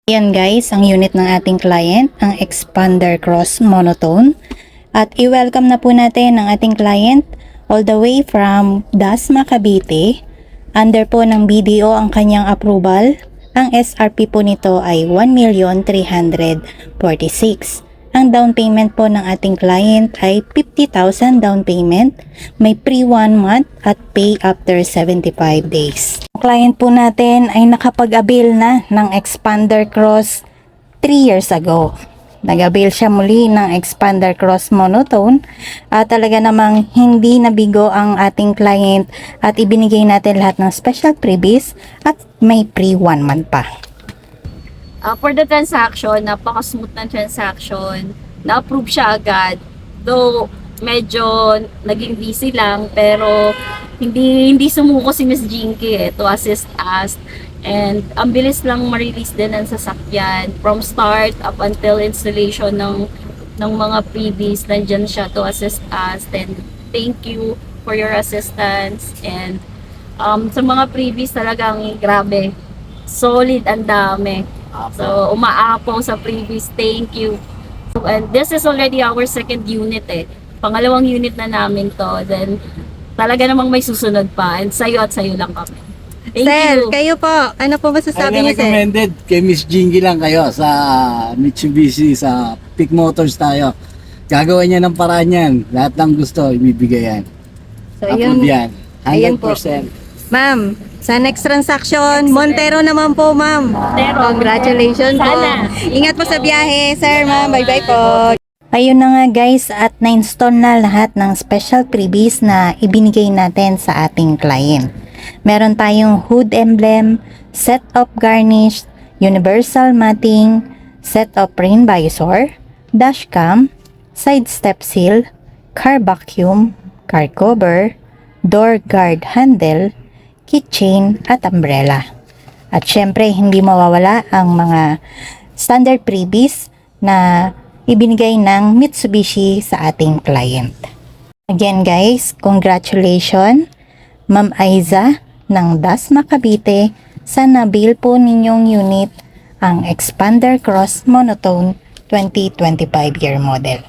Yan guys, ang unit ng ating client, ang Expander Cross Monotone. At i-welcome na po natin ang ating client all the way from Dasma, Cavite. Under po ng BDO ang kanyang approval. Ang SRP po nito ay 1,346,000. Ang down payment po ng ating client ay 50,000 down payment. May pre 1 month at pay after 75 days. Ang client po natin ay nakapag-avail na ng Expander Cross 3 years ago. Nag-avail siya muli ng Expander Cross Monotone at talaga namang hindi nabigo ang ating client at ibinigay natin lahat ng special freebies at may pre 1 month pa. For the transaction, napaka-smooth ng transaction. Na-approve siya agad. Though, medyo naging busy lang, pero hindi sumuko si Miss Jinky to assist us. And ang bilis lang ma-release din ng sasakyan. From start up until installation ng mga freebies, nandyan siya to assist us. Then, thank you for your assistance. And sa mga freebies talagang grabe. Solid, ang dami. So, umaapaw sa previous. Thank you. And this is already our second unit Pangalawang unit na namin to. Then, talaga namang may susunod pa. And sa'yo at sa'yo lang kami. Thank Sir, you. kayo po, ano po masasabi niyo, sir? Recommended kay Miss Jingy lang kayo sa Mitsubishi, sa Peak Motors tayo. Gagawin niya ng paraan yan. Lahat ng gusto, ibibigay yan. So, Approve yan. Ayan po. 100%. Ma'am, sa next transaction, Montero naman po, ma'am. Montero. Congratulations po. Sana. Ingat po sa biyahe, sir, ma'am. Bye-bye po. Ayun na nga guys, at na-install na lahat ng special freebies na ibinigay natin sa ating client. Meron tayong hood emblem, set of garnish, universal matting, set of rain visor, dashcam, side step seal, car vacuum, car cover, door guard handle, keychain at umbrella. At syempre hindi mawawala ang mga standard freebies na ibinigay ng Mitsubishi sa ating client. Again guys, congratulations Ma'am Aiza ng Dasma, Cavite sa nabil po ninyong unit ang Expander Cross Monotone 2025 year model.